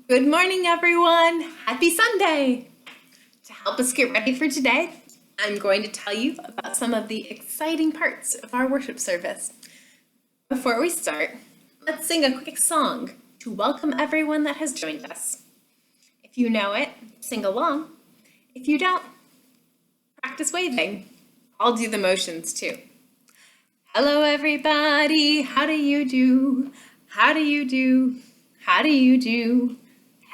Good morning, everyone. Happy Sunday. To help us get ready for today, I'm going to tell you about some of the exciting parts of our worship service. Before we start, let's sing a quick song to welcome everyone that has joined us. If you know it, sing along. If you don't, practice waving. I'll do the motions too. Hello, everybody. How do you do? How do you do? How do you do?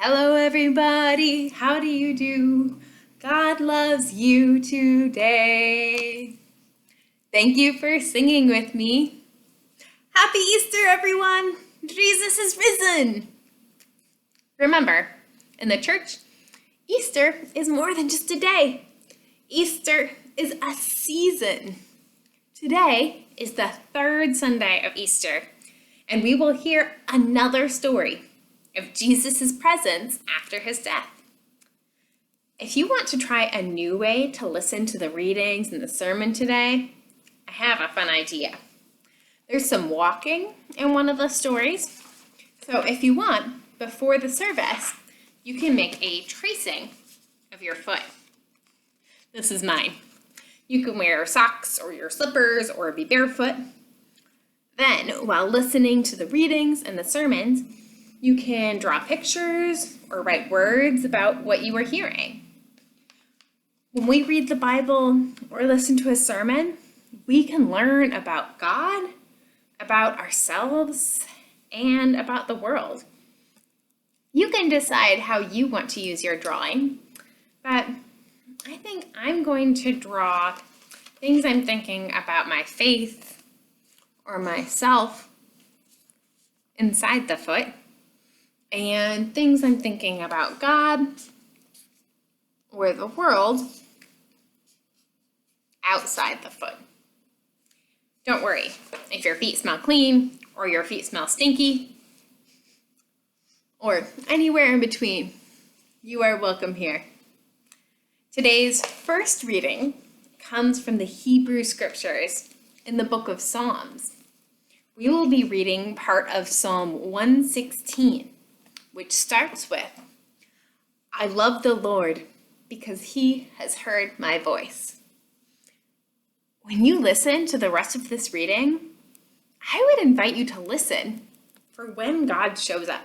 Hello, everybody. How do you do? God loves you today. Thank you for singing with me. Happy Easter, everyone. Jesus is risen. Remember, in the church, Easter is more than just a day. Easter is a season. Today is the third Sunday of Easter, and we will hear another story of Jesus' presence after his death. If you want to try a new way to listen to the readings and the sermon today, I have a fun idea. There's some walking in one of the stories, so if you want, before the service, you can make a tracing of your foot. This is mine. You can wear socks or your slippers or be barefoot. Then, while listening to the readings and the sermons, you can draw pictures or write words about what you are hearing. When we read the Bible or listen to a sermon, we can learn about God, about ourselves, and about the world. You can decide how you want to use your drawing, but I think I'm going to draw things I'm thinking about my faith or myself inside the foot, and things I'm thinking about God or the world outside the foot. Don't worry, if your feet smell clean or your feet smell stinky or anywhere in between, you are welcome here. Today's first reading comes from the Hebrew Scriptures in the book of Psalms. We will be reading part of Psalm 116, which starts with, I love the Lord because he has heard my voice. When you listen to the rest of this reading, I would invite you to listen for when God shows up,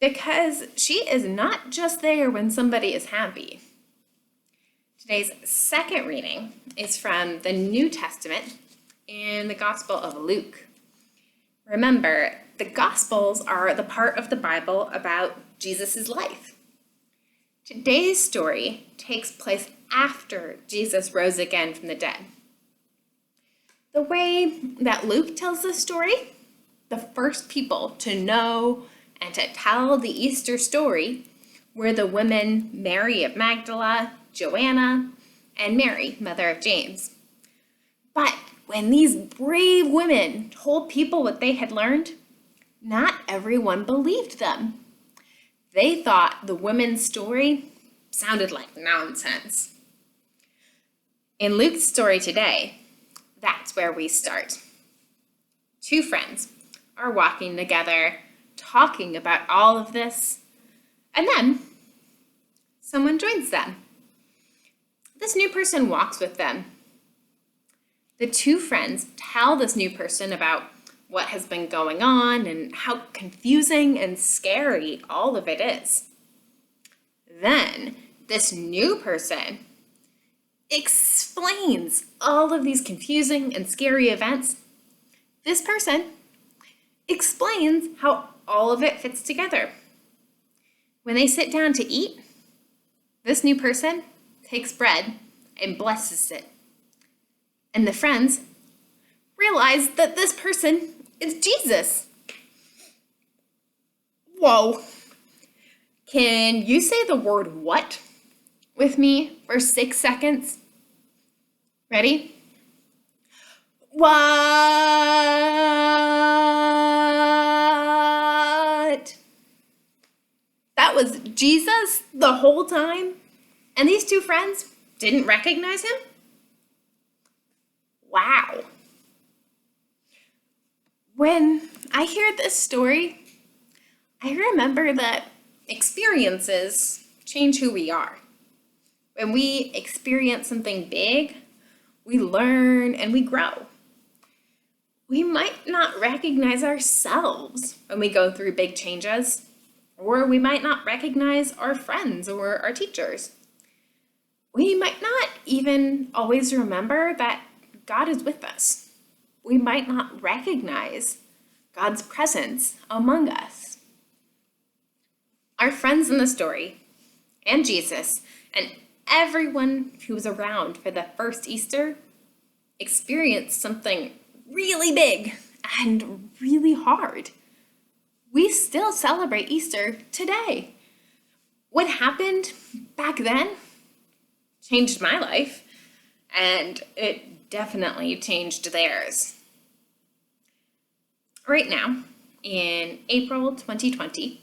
because she is not just there when somebody is happy. Today's second reading is from the New Testament in the Gospel of Luke. Remember, the Gospels are the part of the Bible about Jesus' life. Today's story takes place after Jesus rose again from the dead. The way that Luke tells the story, the first people to know and to tell the Easter story were the women Mary of Magdala, Joanna, and Mary, mother of James. But when these brave women told people what they had learned, not everyone believed them. They thought the women's story sounded like nonsense. In Luke's story today, that's where we start. Two friends are walking together, talking about all of this, and then someone joins them. This new person walks with them. The two friends tell this new person about what has been going on and how confusing and scary all of it is. Then this new person explains all of these confusing and scary events. This person explains how all of it fits together. When they sit down to eat, this new person takes bread and blesses it. And the friends realize that this person is Jesus. Whoa. Can you say the word what with me for 6 seconds? Ready? What? That was Jesus the whole time? And these two friends didn't recognize him? Wow. When I hear this story, I remember that experiences change who we are. When we experience something big, we learn and we grow. We might not recognize ourselves when we go through big changes, or we might not recognize our friends or our teachers. We might not even always remember that God is with us. We might not recognize God's presence among us. Our friends in the story, and Jesus, and everyone who was around for the first Easter experienced something really big and really hard. We still celebrate Easter today. What happened back then changed my life, and it definitely changed theirs. Right now, in April 2020,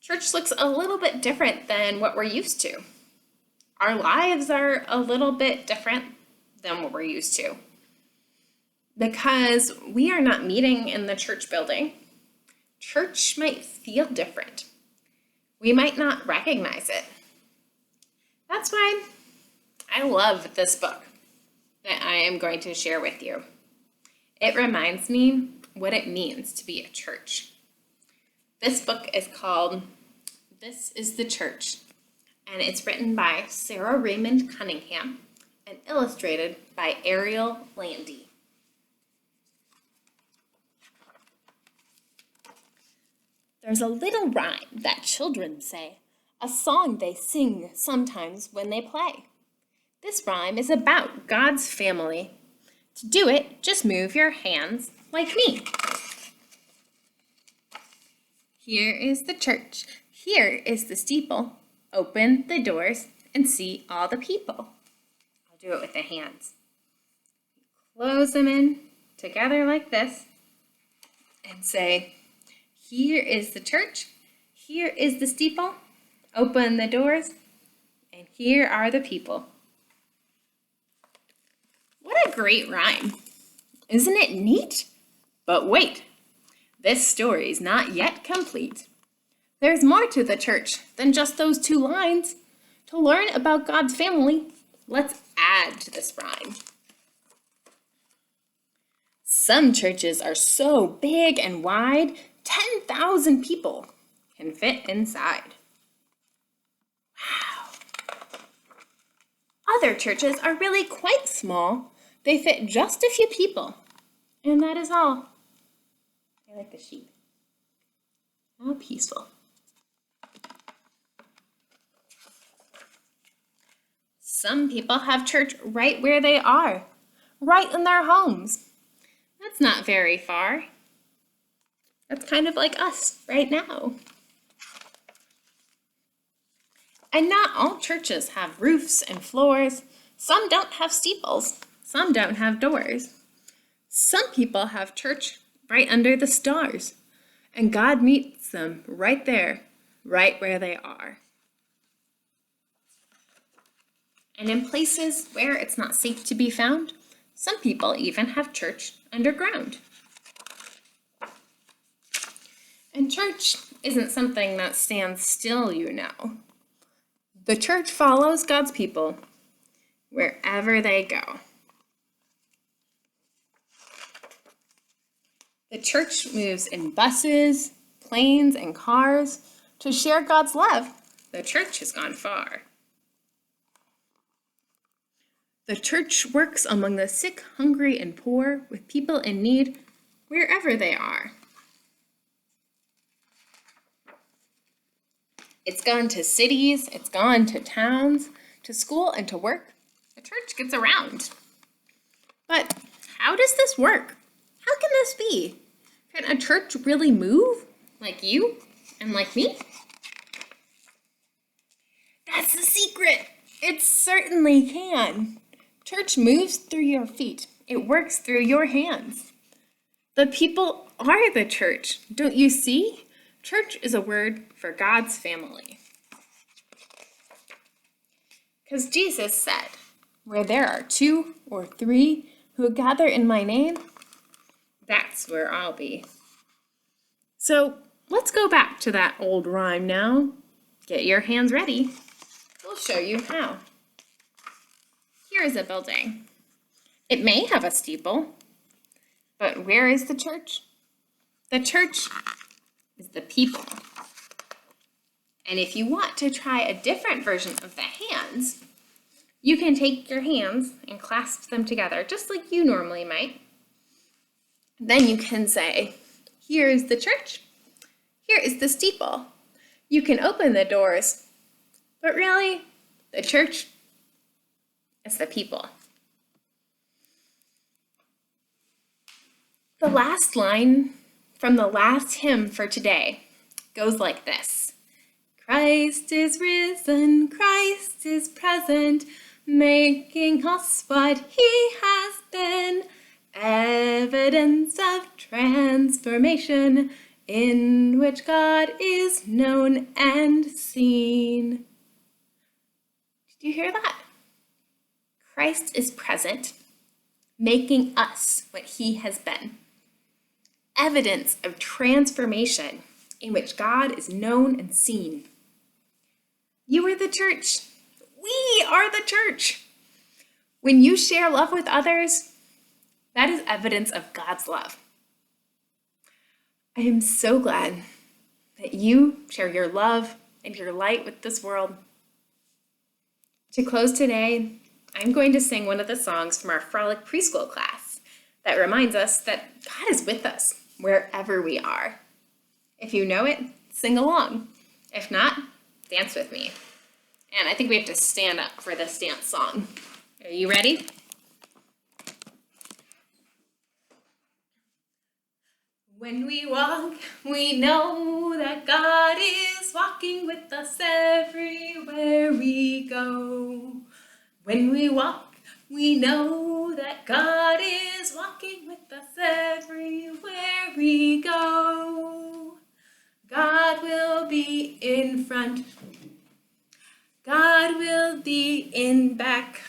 church looks a little bit different than what we're used to. Our lives are a little bit different than what we're used to. Because we are not meeting in the church building, church might feel different. We might not recognize it. That's why I love this book that I am going to share with you. It reminds me what it means to be a church. This book is called This is the Church, and it's written by Raymond Cunningham and illustrated by Ariel, Landy. There's a little rhyme that children say, a song they sing sometimes when they play. This rhyme is about God's family. To do it, just move your hands like me. Here is the church. Here is the steeple. Open the doors and see all the people. I'll do it with the hands. Close them in together like this and say, here is the church, here is the steeple, open the doors, and here are the people. What a great rhyme. Isn't it neat? But wait, this story's not yet complete. There's more to the church than just those 2 lines. To learn about God's family, let's add to this rhyme. Some churches are so big and wide, 10,000 people can fit inside. Wow. Other churches are really quite small. They fit just a few people. And that is all. I like the sheep. How peaceful. Some people have church right where they are, right in their homes. That's not very far. That's kind of like us right now. And not all churches have roofs and floors. Some don't have steeples. Some don't have doors. Some people have church right under the stars. And God meets them right there, right where they are. And in places where it's not safe to be found, some people even have church underground. And church isn't something that stands still, you know. The church follows God's people wherever they go. The church moves in buses, planes, and cars to share God's love. The church has gone far. The church works among the sick, hungry, and poor with people in need wherever they are. It's gone to cities, it's gone to towns, to school, and to work. The church gets around. But how does this work? How can this be? Can a church really move like you and like me? That's the secret. It certainly can. Church moves through your feet. It works through your hands. The people are the church. Don't you see? Church is a word for God's family. Because Jesus said, where there are 2 or 3 who gather in my name, that's where I'll be. So let's go back to that old rhyme now. Get your hands ready. We'll show you how. Here is a building. It may have a steeple, but where is the church? The church is the people. And if you want to try a different version of the hands, you can take your hands and clasp them together, just like you normally might. Then you can say, here is the church, here is the steeple. You can open the doors, but really, the church is the people. The last line from the last hymn for today goes like this. Christ is risen, Christ is present, making us what he has been. Evidence of transformation in which God is known and seen. Did you hear that? Christ is present, making us what he has been. Evidence of transformation in which God is known and seen. You are the church. We are the church. When you share love with others, that is evidence of God's love. I am so glad that you share your love and your light with this world. To close today, I'm going to sing one of the songs from our Frolic preschool class that reminds us that God is with us wherever we are. If you know it, sing along. If not, dance with me. And I think we have to stand up for this dance song. Are you ready? When we walk, we know that God is walking with us everywhere we go. When we walk, we know that God is walking with us everywhere we go. God will be in front. God will be in back.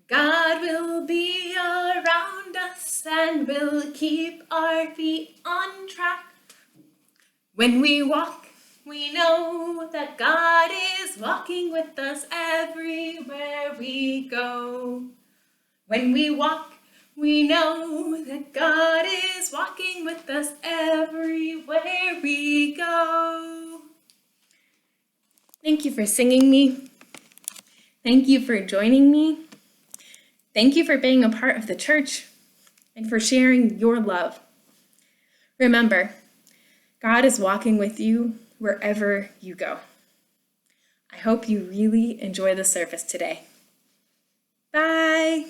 God will be around us and will keep our feet on track. When we walk, we know that God is walking with us everywhere we go. When we walk, we know that God is walking with us everywhere we go. Thank you for singing me. Thank you for joining me. Thank you for being a part of the church and for sharing your love. Remember, God is walking with you wherever you go. I hope you really enjoy the service today. Bye.